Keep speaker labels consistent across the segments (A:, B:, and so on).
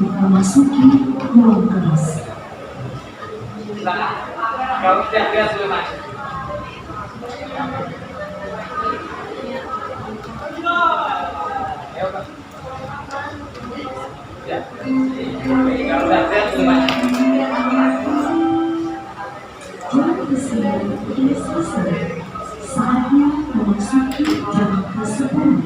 A: untuk memasuki ruang kelas.
B: Silakan. Kalau tidak dia sudah masuk. Ya, Pak. Ya. Kalau tidak dia sudah masuk.
A: Jam kesenian sudah selesai. Saatnya memasuki jam ke-10.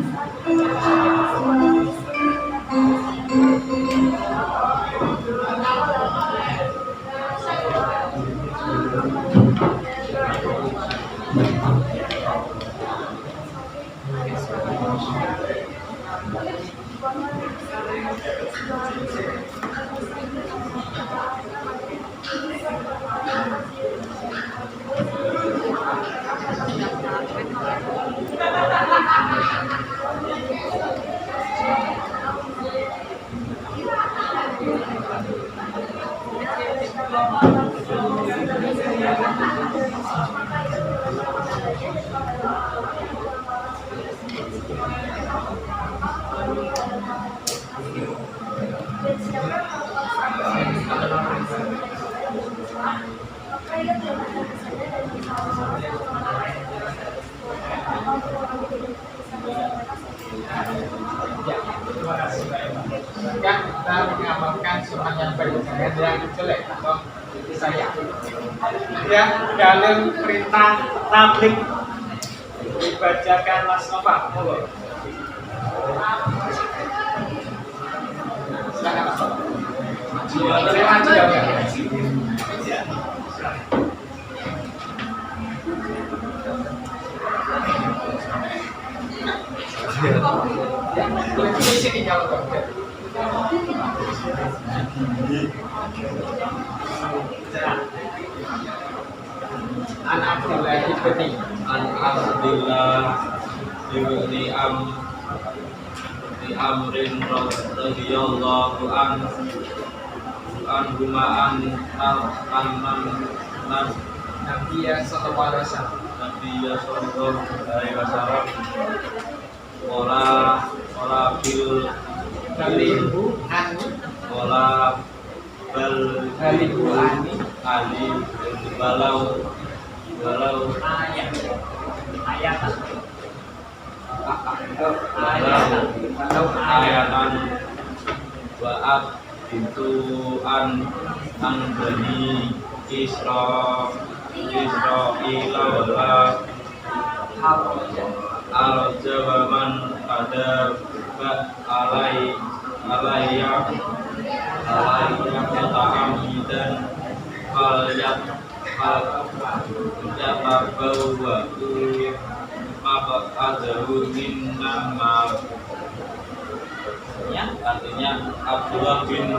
B: Kan kita mengamalkan sunnah yang baik dengan yang jelek atau saya. Ya, dalam perintah tablik dibacakan Mas Nova. Monggo. Silakan Mas Nova. Boleh maju ya, Pak? Ya. Di sini kalau Pak. An Abdullah ibni
C: Amrin radhiyallahu anhuma an
B: Nabi sallallahu alaihi wasallam.
C: Nabi sallallahu alaihi wasallam wala bil
B: Balihu ani
C: wala bal
B: balihu ani
C: ali walau
B: ayat
C: ayatan wa'at itu an bani Israil wala al-jawaman pada alayya ta'amidan al-yat al-yatabawwa maq'adahu minnama. Artinya Abdullah bin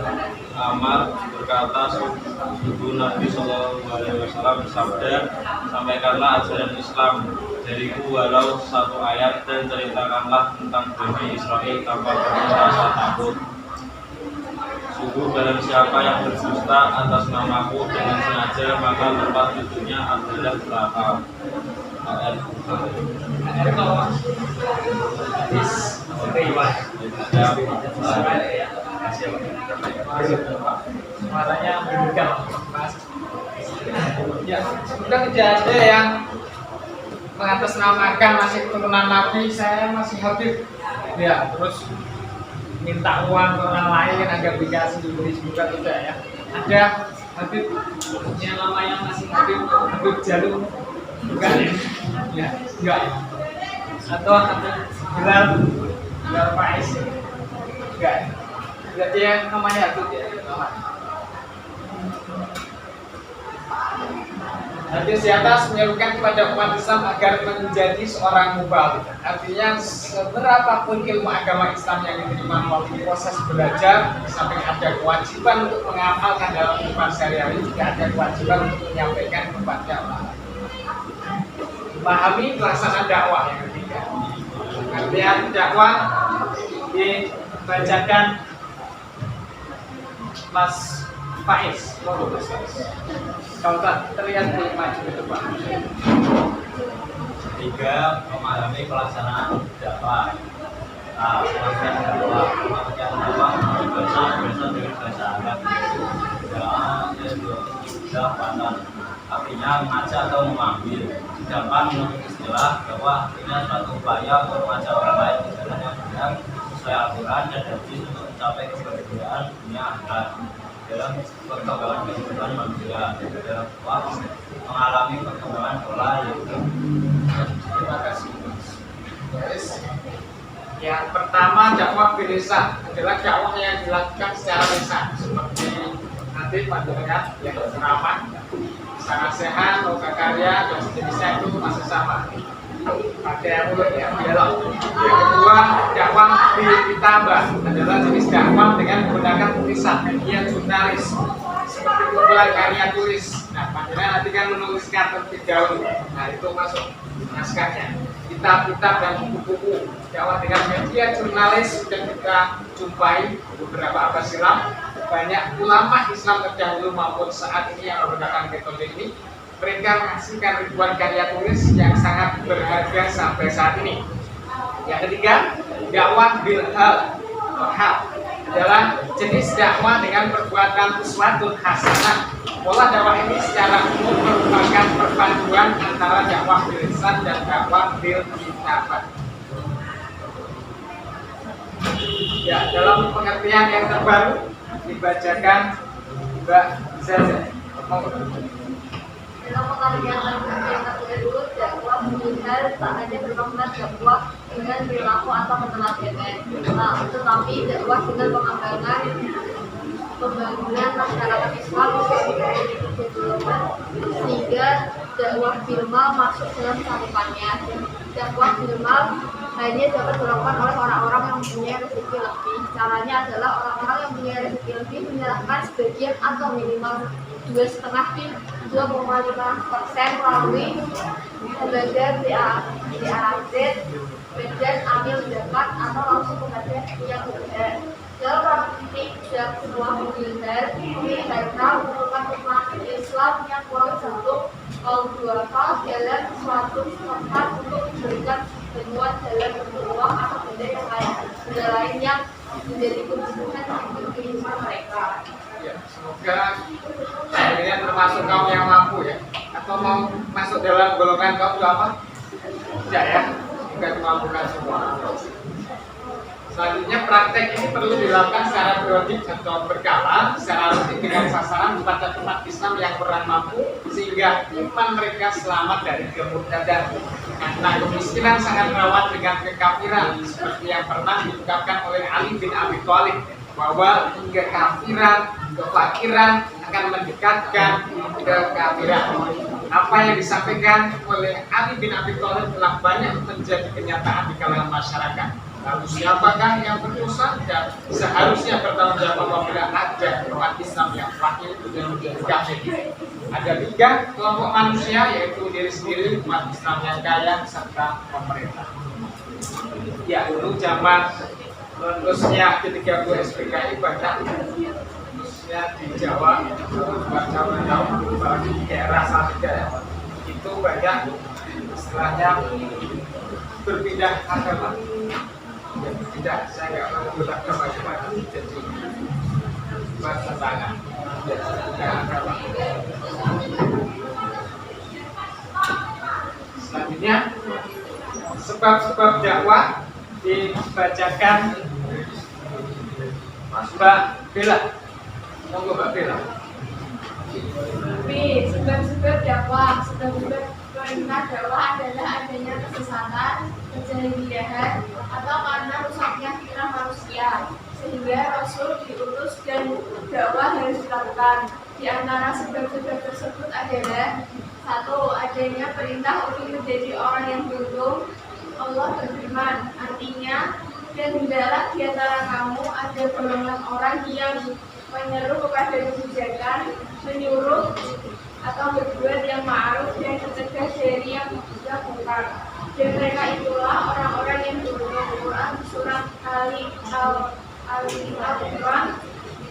C: Amr berkata, subuh Nabi Shallallahu Alaihi Wasallam bersabda, sampaikanlah ajaran Islam dariku walau satu ayat dan ceritakanlah tentang Bani Israel tanpa perlu rasa takut. Sungguh barang siapa yang berdusta atas namaku dengan sengaja, maka tempat duduknya adalah neraka.
B: Suaranya menggugah, Mas. Ya, sudah tidak ada yang mengatasnamakan masih keturunan Nabi, saya masih Habib. Ya, terus minta uang ke orang lain agar dikasih juga tidak ya. Ada Habib yang namanya masih Habib Jalur, bukan ya? Enggak. Atau Habib Bilal Faiz, enggak. Berarti yang namanya Habib ya. Hadis di atas menyerukan kepada umat Islam agar menjadi seorang mubalik. Artinya seberapapun ilmu agama Islam yang diterima melalui proses belajar, di samping ada kewajiban untuk mengamalkan dalam kehidupan sehari-hari, juga ada kewajiban untuk menyampaikan kepada orang lain. Pahami pelaksanaan dakwah yang ketiga. Artinya dakwah dibacakan Mas Faiz, kalau tak terlihat di maju ke depan.
C: Tiga, memahami pelaksanaan dakwah. Pengertian dakwah bahasa dari bahasa Arab itu ya pada artinya mengajak atau mengambil. Sedangkan menurut istilah bahwa ini suatu upaya untuk mengajak orang lain ke jalan yang benar sesuai aturan dan hadis untuk mencapai kebahagiaan dunia akhirat dalam perkembangan kehidupan manusia dalam mengalami perkembangan pola yaitu.
B: Terima kasih. Yes. Yang pertama dakwah bilisan adalah dakwah yang dilakukan secara lisan seperti nanti panjenengan yang ceramah, sana sehat, loka karya dan sejenisnya itu masih sama. Pakai mulut ya, dialog. Yang kedua dakwah ditambah adalah jenis dakwah dengan menggunakan tulisan media jurnalis seperti kumpulan karya tulis. Nah, panjenengan nanti kan menuliskan terlebih dahulu. Nah, itu masuk naskahnya. Kitab-kitab dan buku-buku dakwah dengan media jurnalis sudah kita jumpai beberapa abad silam. Banyak ulama Islam terdahulu maupun saat ini yang menggunakan metode ini, mereka menghasilkan ribuan karya tulis yang sangat berharga sampai saat ini. Yang ketiga, dakwah bil hal adalah jenis dakwah dengan perbuatan uswatun hasanah. Pola dakwah ini secara umum merupakan perpaduan antara dakwah bil lisan dan dakwah bil kitabah. Ya, dalam pengertian yang terbaru dibacakan Mbak Zaza.
D: Dalam pengertian yang tersebut, dakwah benar tak hanya bermakna dakwah dengan perilaku atau penelatian, tetapi dakwah dengan pengembangan pembangunan masyarakat Islam sehingga dakwah bilmal masuk dalam cakupannya. Dakwah bilmal hanya dapat dilakukan oleh orang-orang yang mempunyai rezeki lebih. Caranya adalah orang-orang yang punya rezeki lebih menyerahkan sebagian atau minimal 2,5% melalui lembaga BAZ dan ambil zakat atau langsung kepada yang berbeda. Dalam praktik dan sebuah militer, mereka merupakan umat Islam yang kurang satu dual dalam suatu tempat untuk memberikan bantuan dalam bentuk uang atau benda lain yang menjadi kebutuhan hidup kehidupan mereka.
B: Ya, semoga kalian termasuk kaum yang mampu ya, atau mau masuk dalam golongan kaum apa? Tidak ya, bukan kemampuan semua. Selanjutnya praktek ini perlu dilakukan secara periodik atau berkala, secara rutin dengan sasaran pada umat Islam yang kurang mampu sehingga iman mereka selamat dari kemurtadan. Karena kemiskinan sangat rawan dengan kekafiran seperti yang pernah diungkapkan oleh Ali bin Abi Thalib bahwa kekafiran, kefakiran akan mendekatkan kekafiran. Apa yang disampaikan oleh Ali bin Abi Thalib telah banyak menjadi kenyataan di kalangan masyarakat. Lalu siapakah yang berdosa dan seharusnya bertanggung jawab apabila ada umat Islam yang fakir dan menjadi kafir? Ada 3 kelompok manusia, yaitu diri sendiri, umat Islam yang kaya, serta pemerintah. Ya, dulu zaman letusnya G30 SPKI banyak khususnya di Jawa, di daerah Salatiga ya, itu banyak istilahnya berpindah agama. Ya, tidak, saya nggak mau beragama macam-macam, jadi bertentangan. Ya, tidak agama. Selanjutnya, sebab-sebab dakwah dibacakan Mbak Bella. Monggo Mbak Bella.
D: Sebab-sebab dakwah, sebab-sebab perintah dakwah adalah adanya kesesatan, kejahilian, atau karena rusaknya fitrah manusia, sehingga Rasul diutus dan dakwah harus dilakukan. Di antara sebab-sebab tersebut adalah 1. Adanya perintah untuk menjadi orang yang beruntung. Allah berfirman, artinya, dan hendaklah di antara kamu ada golongan orang yang menyeru kepada kebijakan, menyuruh atau berbuat yang ma'ruf dan mencegah dari yang tidak mungkar. Dan mereka itulah orang-orang yang beruntung. Quran surat Al-Imran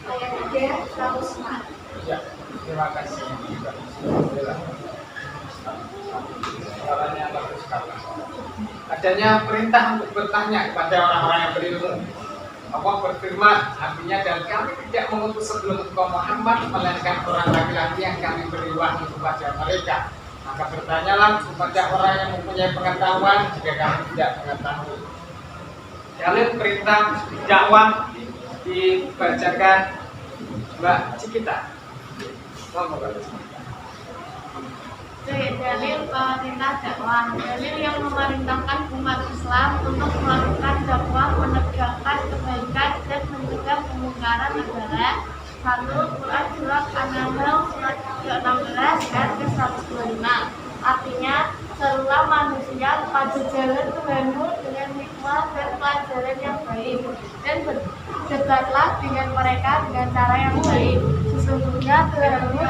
D: ayat 3 104.
B: Ya, terima kasih. Suaranya bagus sekali. Adanya perintah untuk bertanya kepada orang-orang yang berilmu. Allah berfirman, artinya dan kami tidak mengutus sebelum engkau Muhammad melainkan orang laki-laki yang kami beri wahyu kepada mereka. Maka bertanyalah kepada orang yang mempunyai pengetahuan jika kami tidak mengetahui. Dalil perintah dakwah dibacakan Mbak Cikita.
D: Dalil perintah dakwah. Dalil yang memerintahkan umat Islam untuk melakukan dakwah, menegakkan kebaikan dan mencegah kemungkaran adalah 1. Quran surat An-Nahl surat ke-16 ayat ke-125. Artinya, serulah manusia pada jalan Tuhanmu dengan hikmah dan pelajaran yang baik, dan berdebatlah dengan mereka dengan cara yang baik. Sesungguhnya Tuhanmu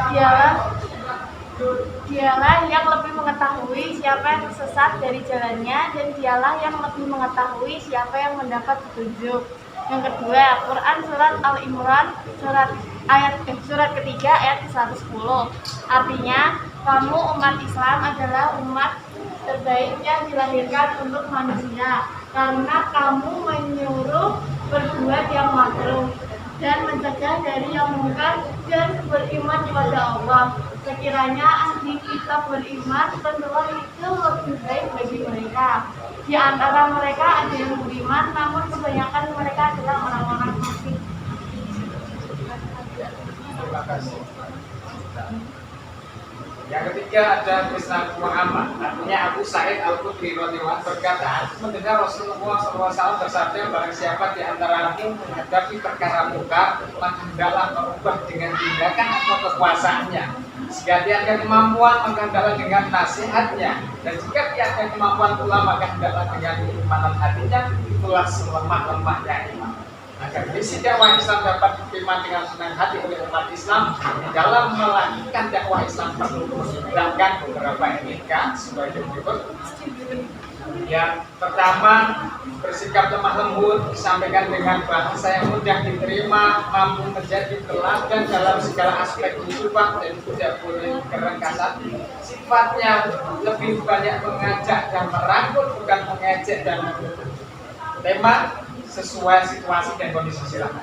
D: dialah yang lebih mengetahui siapa yang sesat dari jalannya, dan dialah yang lebih mengetahui siapa yang mendapat petunjuk. Yang kedua, Quran surat Al-Imran surat ketiga ayat 110. Artinya, kamu umat Islam adalah umat terbaik yang dilahirkan untuk manusia, karena kamu menyuruh berbuat yang makruh dan mencegah dari yang mungkar dan beriman kepada Allah. Sekiranya ahli kitab beriman, tentulah itu lebih baik bagi mereka. Di antara mereka ada yang beriman, namun kebanyakan mereka adalah orang-orang fasik.
B: Terima kasih. Yang ketiga ada Islam Muhammad. Artinya Abu Sa'id Al-Khudri radhiyallahu anhu berkata, mendengar Rasulullah SAW bersabda, barang siapa di antaramu menghadapi perkara mungkar, maka hendaklah merubah dengan tindakan atau kekuasaannya. Jika dia ada kemampuan, maka hendaklah dengan nasihatnya. Dan jika dia ada kemampuan pula, maka hendaklah dengan keimanan hatinya. Itulah selemah-lemahnya iman. Agar misi dakwah Islam dapat diterima dengan senang hati oleh umat Islam, di dalam melakukan dakwah Islam perlu menggunakan beberapa etika sebagai berikut. Yang pertama, bersikap lemah lembut, disampaikan dengan bahasa yang mudah diterima, mampu menjadi teladan dalam segala aspek kehidupan dan tidak boleh kerengkasan. Sifatnya lebih banyak mengajak dan merangkul, bukan mengejek dan mengutuk. Tema sesuai situasi dan kondisi silakan.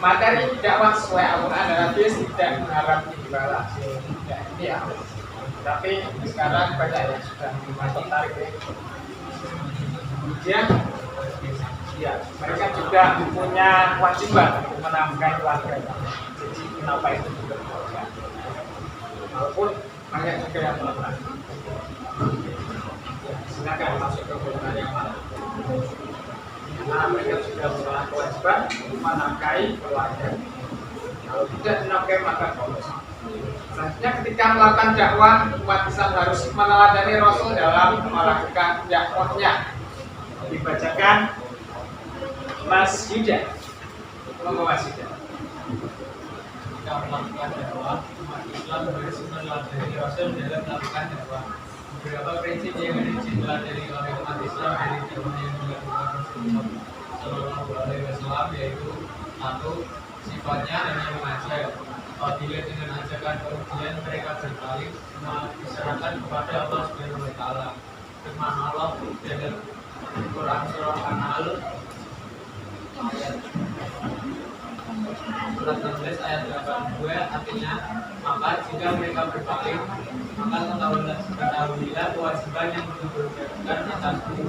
B: Materi dakwah sesuai Al-Quran dan Hadis, tidak mengharap imbalan. Tidak, ini ya. Tapi sekarang banyak yang sudah tertarik ya. Kemudian, ya, mereka juga punya kewajiban untuk menafkahi keluarga. Jadi kenapa itu juga keluarga? Walaupun banyak juga yang melakukan. Silakan masuk ke golongan yang mana? Karena mereka sudah mempunyai kewajiban untuk menafkahi keluarga. Kalau tidak menafkahi maka bolos. Selanjutnya ketika melakukan dakwah, umat Islam harus meneladani Rasul dalam melakukan dakwahnya. Dibacakan Mas Yuda. Monggo Mas Yuda.
E: Ketika melakukan dakwah, umat Islam harus meneladani Rasul dalam melakukan dakwah. Beberapa prinsip yang harus dipelajari oleh umat Islam dari dakwah yang dilakukan Rasulullah Shallallahu Alaihi Wasallam, yaitu 1. Sifatnya hanya mengajar. Apabila dengan ajakan kemudian mereka berpaling, diserahkan kepada Allah Subhanahu Wa Taala. Firman Allah dalam Quran surah An-Nahl surat 16 ayat 82, artinya, maka jika mereka berpaling, maka ketahuilah kewajiban yang diberikan atasmu,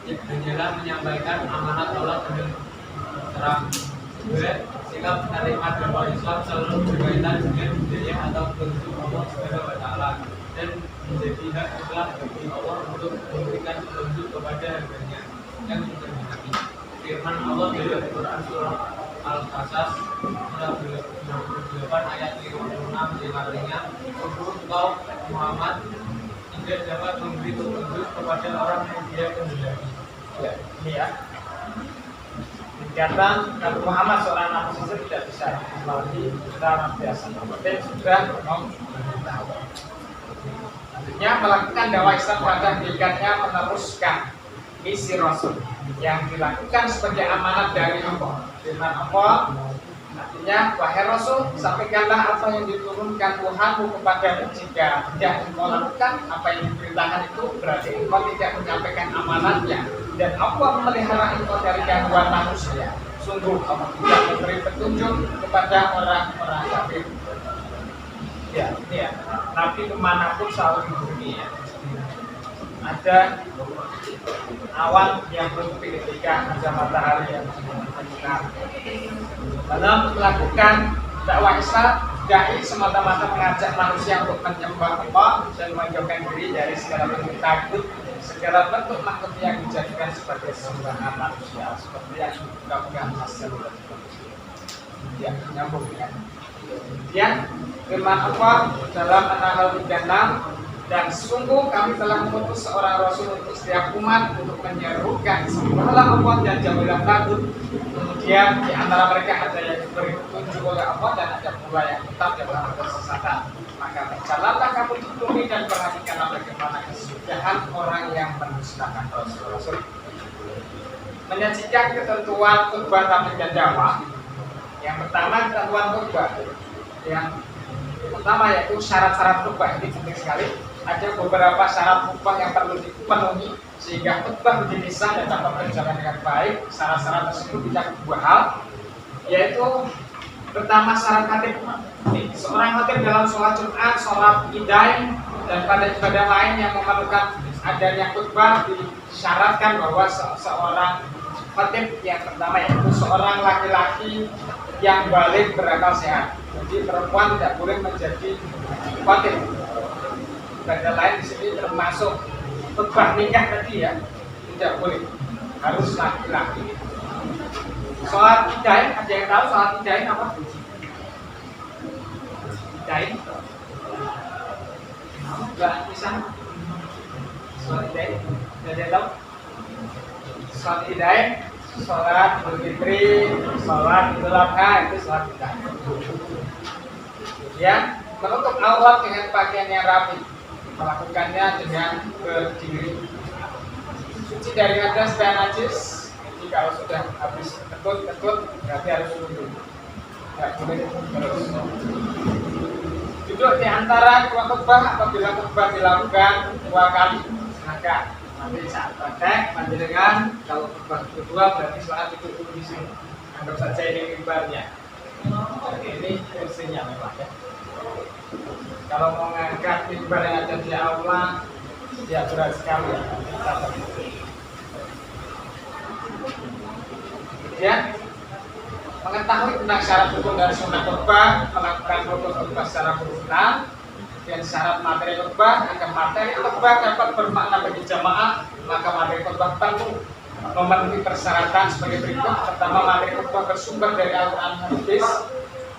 E: hanyalah menyampaikan amanat Allah dengan terang. 2. Sikap menerima dakwah Islam selalu berkaitan dengan budaya atau prinsip Allah Subhanahu Wa Taala, dan menjadi hak mutlak bagi Allah untuk memberikan petunjuk kepada hambanya yang menghendaki. Firman Allah dalam Quran surah Al-Qasas surat 28 ayat 56 yang artinya, engkau Muhammad tidak dapat memberi petunjuk kepada orang yang dia kehendaki.
B: Ya, ini ya. Kegiatan Nabi Muhammad seorang Nabi Musa tidak bisa melalui cara biasa. Penting sudah memberitahu. Selanjutnya melakukan dakwah Islam pada hakikatnya meneruskan misi Rasul yang dilakukan sebagai amanat dari Allah. Firman Allah, artinya, wahai Rasul, sampaikanlah apa yang diturunkan Tuhanmu kepadamu. Jika tidak engkau lakukan apa yang diperintahkan itu, berarti engkau tidak menyampaikan amanatnya. dan Allah memelihara engkau dari gangguan manusia. Sungguh Allah tidak memberi petunjuk kepada orang-orang kafir. Ya, ini ya. Nabi kemanapun selalu diberi ya. Ada awan yang menutupi ketika ada matahari yang bersinar. Dalam melakukan dakwah Islam, dai semata-mata mengajak manusia untuk menyembah Allah dan menjauhkan diri dari segala bentuk takut, segala bentuk makhluk yang dijadikan sebagai sembahan manusia, seperti yang dilakukan Masyarakat. Ya, nyambung ya. Kemudian firman Allah dalam An-Nahl 36, dan sungguh kami telah mengutus seorang rasul untuk setiap umat untuk menyerukan sembahlah Allah dan jauhilah tagut. Kemudian di antara mereka ada yang diberi petunjuk oleh Allah dan ada pula yang tetap dalam kesesatan. Maka berjalanlah kamu di bumi dan perhatikanlah bagaimana kesudahan orang yang mendustakan rasul-rasul. Menyajikan ketentuan khutbah tabligh dan dakwah. Yang pertama ketentuan khutbah. Yang pertama yaitu syarat-syarat khutbah, ini penting sekali. Ada beberapa syarat khutbah yang perlu dipenuhi sehingga khutbah menjadi sah dan dapat berjalan dengan baik. Syarat-syarat tersebut bisa dua hal, yaitu pertama syarat khatib. Seorang khatib dalam sholat Jumat, sholat Idain, dan pada ibadah lain yang memerlukan adanya khutbah disyaratkan bahwa seorang khatib yang pertama yaitu seorang laki-laki yang balik berakal sehat. Jadi perempuan tidak boleh menjadi khatib. Ibadah lain di sini termasuk khutbah nikah tadi ya, tidak boleh, harus laki-laki. Sholat Idain, ada yang tahu sholat Idain apa? Idain? Enggak bisa. Sholat Idain, ada yang tahu? Sholat Idain, sholat Idul Fitri, sholat Idul Adha, itu sholat Idain. Ya, menutup aurat dengan pakaian yang rapi, melakukannya dengan berdiri, suci dari hadas dan najis. Jadi kalau sudah habis ketut berarti harus wudhu, tidak boleh terus. Duduk di antara dua khutbah apabila khutbah dilakukan dua kali, maka nanti saat praktek panjenengan kalau khutbah kedua berarti sholat itu dulu di sini. Anggap saja ini mimbarnya. Ini kursinya memang ya. Kalau mau ngangkat mimbar yang ada di aula, ya berat sekali ya. Kemudian mengetahui tentang syarat rukun dan sunnah khutbah, melakukan rukun khutbah secara berulang, dan syarat materi khutbah. Agar materi khutbah dapat bermakna bagi jamaah, maka materi khutbah perlu memenuhi persyaratan sebagai berikut. Pertama, materi khutbah bersumber dari Al-Quran dan Hadis.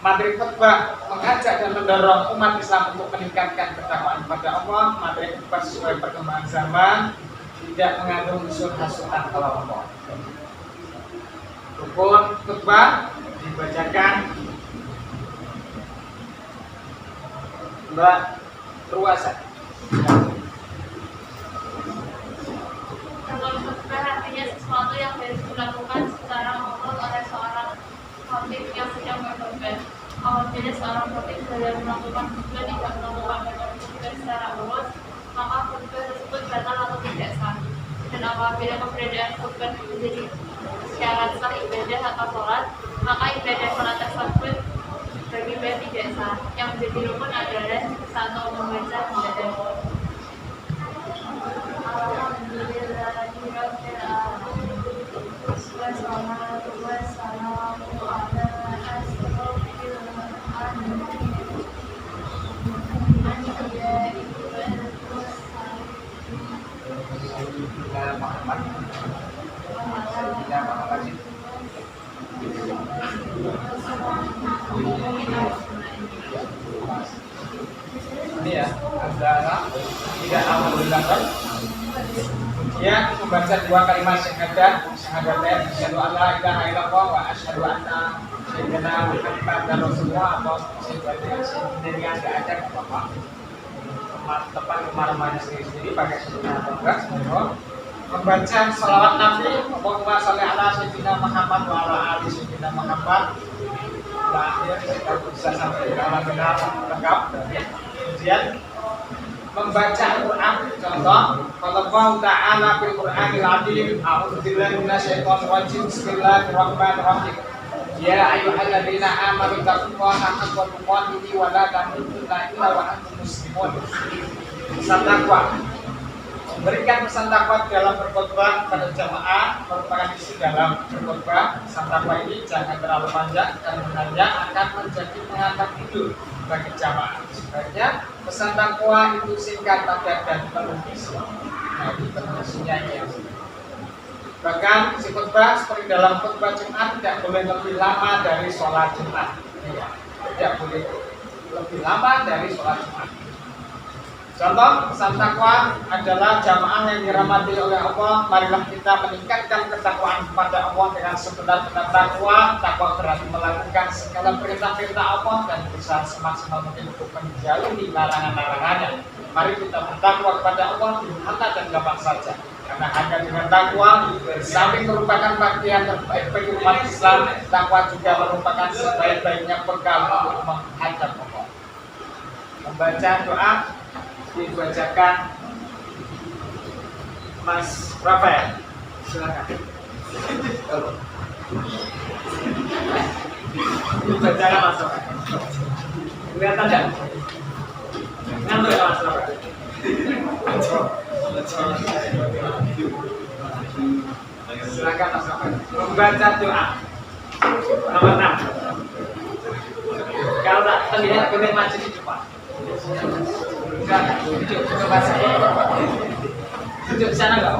B: Materi khutbah mengajak dan mendorong umat Islam untuk meningkatkan ketakwaan kepada Allah. Materi khutbah sesuai perkembangan zaman, tidak mengandung unsur hasutan kelompok. Rukun khutbah dibacakan beruasa.
D: Rukun khutbah artinya sesuatu yang harus dilakukan secara umum oleh seorang khatib yang sedang berkhutbah. Apabila seorang khatib sedang melakukan khutbah tidak melakukan khutbah secara urus, maka khutbah tersebut batal atau tidak sah. Dan apabila keberadaan khutbah menjadi syarat sah ibadah atau sholat, maka ibadah sholat tersebut bagi baik tidak sah. Yang menjadi rukun adalah satu membaca ibadah.
B: Ini ya, adalah tidak alhamdulillah. Ya, membaca dua kalimat syahadat, syahadatain asyhadu an la ilaha illallah wa asyhadu anna sayyidina Muhammadar Rasulullah atau dengan enggak ada apa-apa. Teman kemana-mana sendiri pakai sunnah atau enggak, membaca salawat Nabi, Allahumma sholli ala sayyidina Muhammad wa ala ali sayyidina Muhammad. Akhir kita bisa sampai ke benar lengkap. Kemudian membaca Quran. Contoh, Allah Ta'ala fil Qur'anil Azim, a'udzubillahi minasyaitonir rajim, bismillahirrahmanirrahim. Ya ayyuhalladzina amanu taqullaha haqqa tuqatih wa la tamutunna illa wa antum muslimun. Pesan takwa. Memberikan pesan takwa dalam berkhotbah pada jamaah merupakan isi dalam berkhotbah. Pesan takwa ini jangan terlalu panjang dan sebenarnya akan menjadi pengangkat hidup bagi jamaah. Sebenarnya pesan takwa itu singkat, padat dan penuh isi. Nah, ini penuh isinya ya. Bahkan isi khotbah seperti dalam khotbah Jumat tidak boleh lebih lama dari sholat Jumat. Ya, tidak boleh lebih lama dari sholat Jumat. Contoh, pesan takwa adalah jamaah yang dirahmati oleh Allah. Marilah kita meningkatkan ketakwaan kepada Allah dengan sebenar-benar takwa. Takwa berarti melakukan segala perintah-perintah Allah dan berusaha semaksimal mungkin untuk menjauhi larangan-larangannya. Mari kita bertakwa kepada Allah di mana dan kapan saja. Karena hanya dengan takwa, samping merupakan bagian terbaik bagi umat Islam, takwa juga merupakan sebaik-baiknya bekal untuk menghadap Allah. Membaca doa dibacakan Mas Rafael, silakan. Dibacakan Mas Rafael. Kelihatan tidak? Ngantuk ya Mas Rafael? Silakan Mas Rafael. Membaca doa nomor 6. Kalau tak terlihat boleh maju di depan. Duduk ke bahasa duduk sana enggak?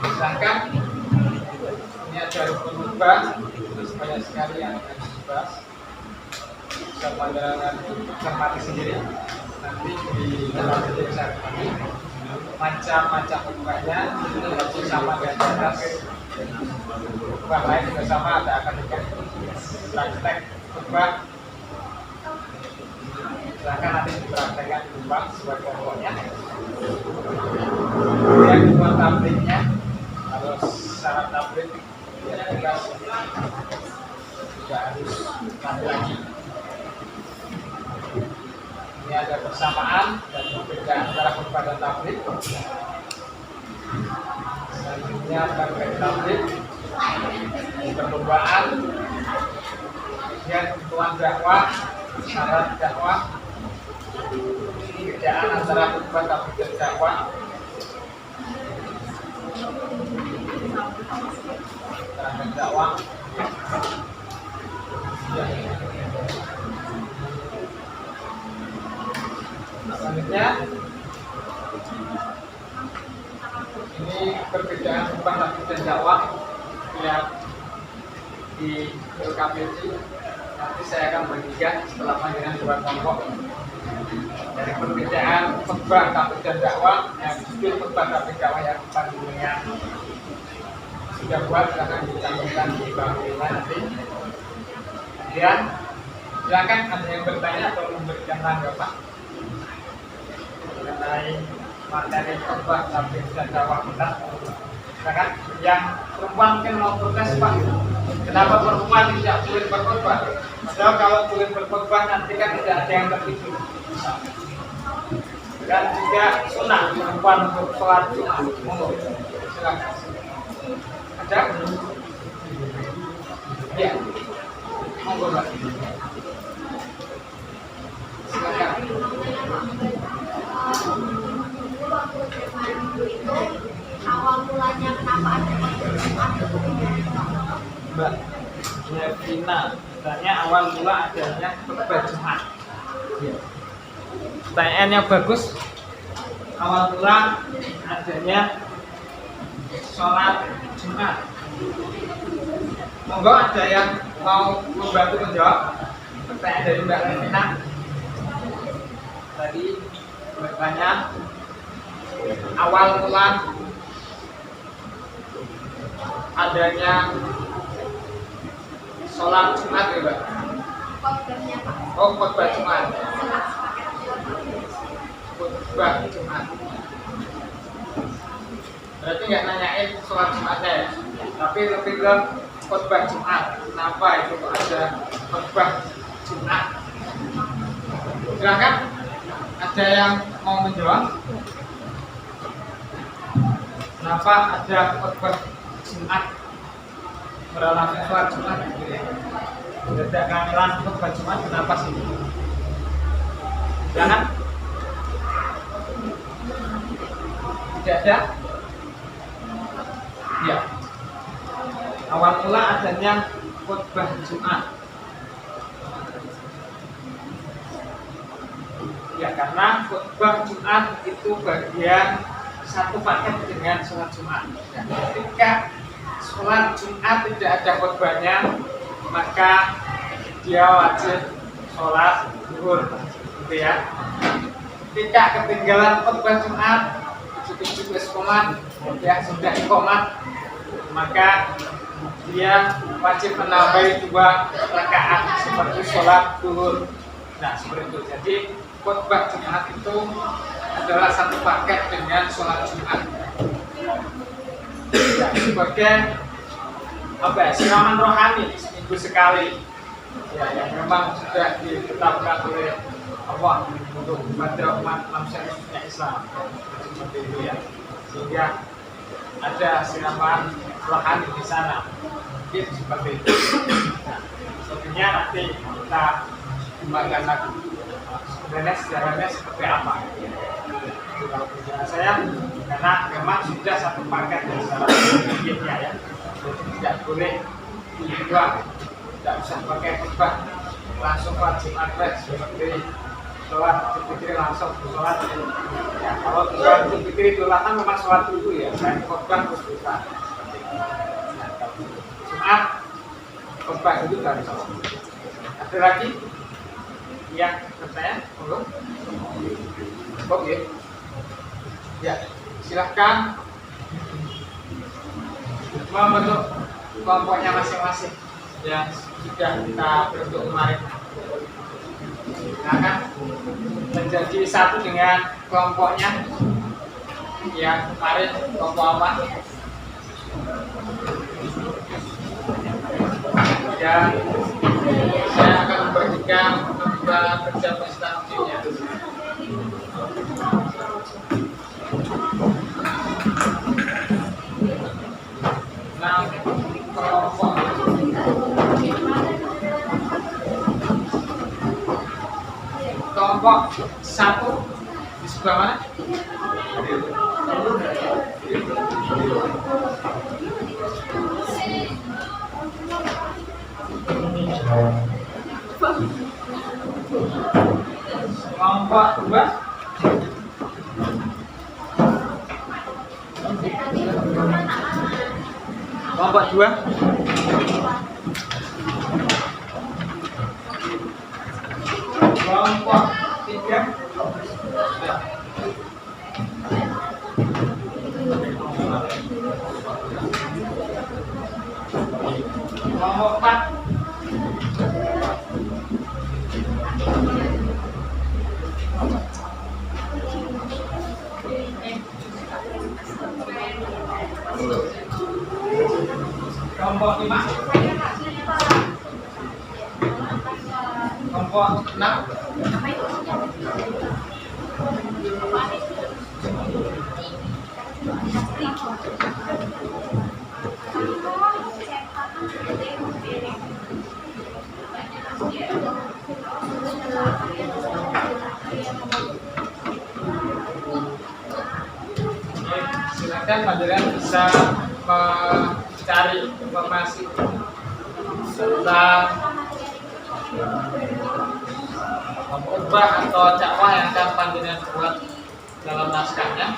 B: Sedangkan ini ada rukun khutbah, banyak sekali yang harus dibahas. Bisa pandangan cermati sendiri. Nanti di dalam video saya kami macam-macam khutbahnya bersama dengan atas khutbah lain juga sama, ada akan praktek khutbah. Silahkan nanti dipraktekkan di rumah sebagai pokoknya. Yang kedua tabliknya, kalau syarat tablik ya jelas tidak harus nanti lagi. Ini ada persamaan dan perbedaan antara khutbah dan tablik. Selanjutnya praktek tablik, perlombaan, kemudian ketentuan dakwah, syarat dakwah, perbedaan antara khutbah tablik dan dakwah. Terhadap dakwah selanjutnya ini perbedaan khutbah tablik dan dakwah lihat di LKPC. Nanti saya akan bagikan setelah panggilan dua kelompok dari perbedaan khutbah tablik dan dakwah. Yang judul khutbah tablik dakwah yang panjangnya sudah buat, akan dicantumkan di bawah ini nanti. Kemudian silakan ada yang bertanya atau memberikan tanggapan mengenai materi khutbah tablik dan dakwah kita. Silakan. Yang perempuan mungkin mau protes, Pak, kenapa perempuan tidak boleh berkhutbah? Padahal kalau boleh berkhutbah nanti kan tidak ada yang tertidur. Dan juga sunnah perempuan untuk sholat Jumat. Silakan. Ada? Ya, monggo Mbak. Silakan.
D: Dulu waktu zaman dulu itu awal mulanya kenapa ada Jumat itu gimana?
B: Mbak Devina, tanya awal mula adanya khutbah Jumat. Pertanyaannya bagus. Awal mula adanya sholat Jumat. Monggo ada yang mau membantu menjawab pertanyaan dari Mbak Devina. Tadi bertanya awal mula adanya sholat Jumat ya Mbak?
D: Khotbahnya Pak.
B: Oh, khutbah Jumat.
D: Setelah pakai
B: Khutbah Jumat. Berarti nggak nanyain sholat Jumatnya ya? Tapi lebih ke khutbah Jumat. Kenapa itu kok ada khutbah Jumat? Silakan. Ada yang mau menjawab? Kenapa ada khutbah Jumat? Beralasan sholat Jumat gitu ya? Ada kehamilan khutbah Jumat, kenapa sih? Silakan. Tidak ada? Ya. Awal mula adanya khutbah Jumat. Ya, karena khutbah Jumat itu bagian satu paket dengan sholat Jumat. Dan ketika sholat Jumat tidak ada khutbahnya, maka dia wajib sholat zuhur, gitu ya. Ketika ketinggalan khutbah Jumat, cukup iqomat, ya sudah iqomat, maka dia wajib menambahi 2 rakaat seperti sholat zuhur. Nah, seperti itu. Jadi khutbah Jumat itu adalah satu paket dengan sholat Jumat. Ya, sebagai apa ya, siraman rohani seminggu sekali. Ya, yang memang sudah ditetapkan oleh Allah untuk pada umat manusia khususnya Islam. Seperti itu ya. Sehingga ada siraman rohani di sana. Mungkin seperti itu. Nah, sebenarnya nanti kita kembangkan lagi. Sebenarnya sejarahnya seperti apa? Itu kalau penjelasan saya, karena memang sudah satu paket dari secara fikihnya ya. Jadi tidak boleh diubah, tidak usah pakai khutbah, langsung wajib adres seperti sholat Fitri langsung sholat. Ya, kalau sholat Fitri itu kan memang sholat dulu ya, saya khutbah terus buka. Jumat khutbah itu dari sholat. Ada lagi yang bertanya? Belum? Oke. Ya, silahkan membentuk kelompoknya masing-masing yang sudah kita bentuk kemarin. Silahkan menjadi satu dengan kelompoknya yang kemarin kelompok apa? Dan saya akan membagikan kerja presentasinya. Nah, kelompok satu di sebelah mana? Kelompok 2 kelompok 2 kelompok 3 kelompok 4 kelompok 5 kelompok 6
D: Thank you.
B: silakan panjenengan bisa mencari informasi tentang khotbah atau dakwah yang akan panjenengan buat dalam naskahnya.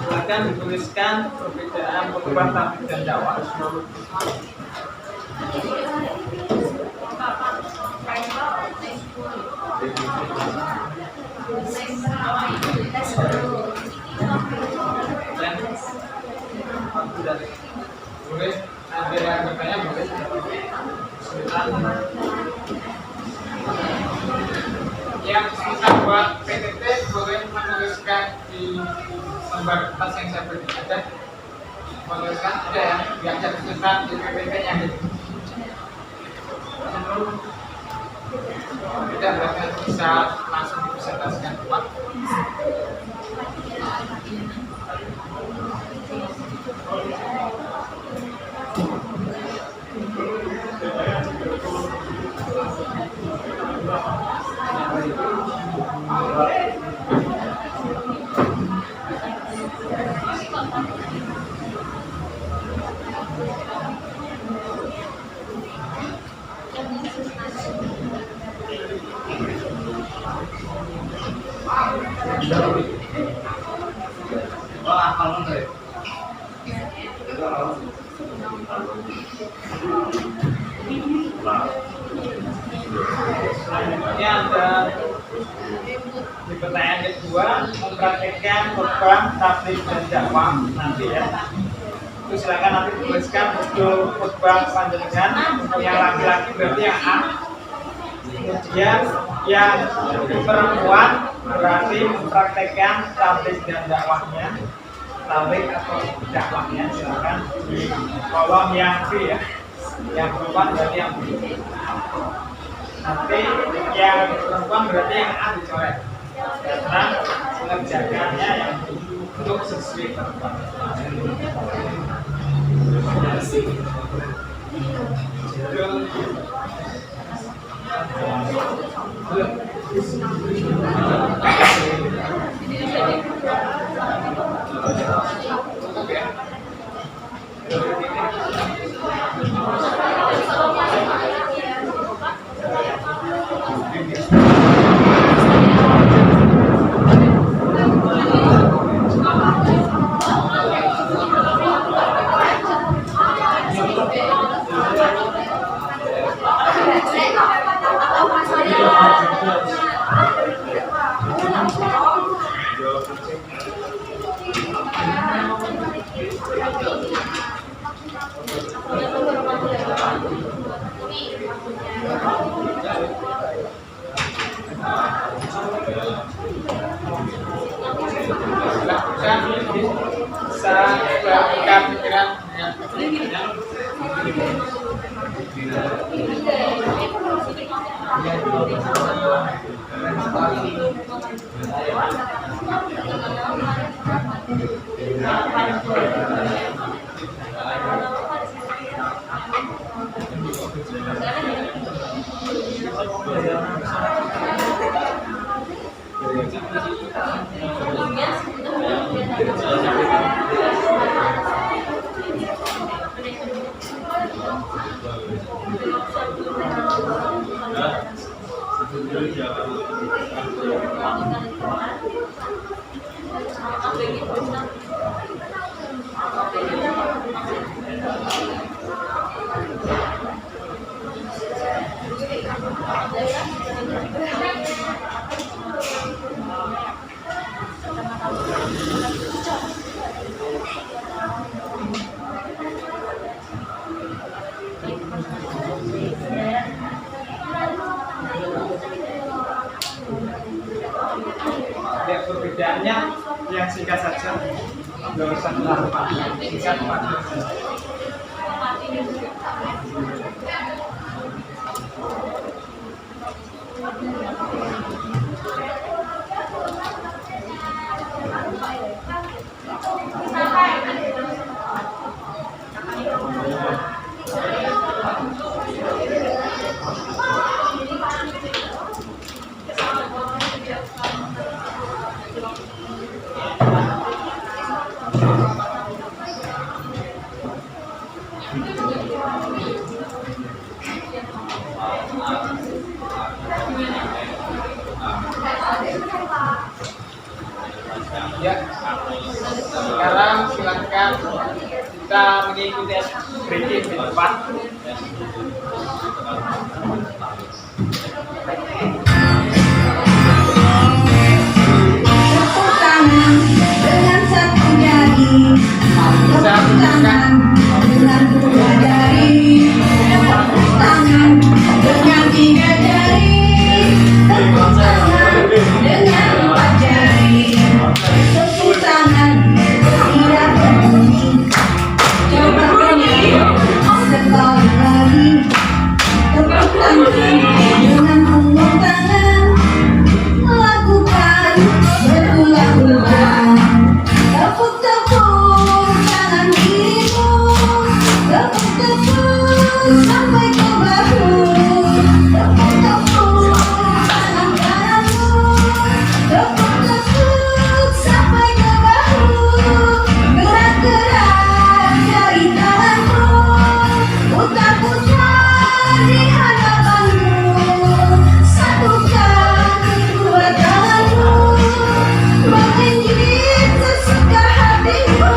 B: Silakan dituliskan perbedaan khotbah, tabligh dan dakwah. Dan boleh ada yang bertanya boleh. Yang bisa buat PPT boleh menuliskan di lembar kertas yang saya beri. Ada menuliskan, ada ya, yang saya tuliskan di PPT nya. Tidak berarti bisa langsung dipresentasikan Pak. Selanjutnya ada di pertanyaan kedua, mempraktikkan khotbah, tabligh dan dakwah nanti ya. Itu silakan nanti tuliskan judul khotbah panjenengan. Untuk yang laki-laki berarti yang A. Kemudian yang perempuan berarti mempraktikkan tabligh dan dakwahnya. Tabligh atau dakwahnya silakan di kolom yang B ya. Yang perempuan berarti yang B. Nanti yang perempuan berarti yang A dicoret karena mengerjakannya yang untuk sesuai perempuan. Bisa melakukan pikiran perbedaannya yang singkat saja Nggak usah lama, singkat Pak. Ya, sekarang silakan kita mengikuti briefing di depan.
F: Tepuk tangan dengan satu jari, tepuk tangan dengan dua jari, tepuk tangan dengan tiga jari, tepuk tangan dengan empat jari, tepuk tangan tidak berbunyi. Coba bunyi sekali lagi, tepuk tangan dengan punggung tangan. Lakukan berulang-ulang. Tepuk-tepuk tangan dirimu, tepuk-tepuk sampai ke bahu, tepuk-tepuk tangan kananmu, tepuk-tepuk sampai ke bahu. Gerak-gerak jari tanganmu, putar-putar di hadapanmu. Satukan dua tanganmu, menginjit sesuka hatimu.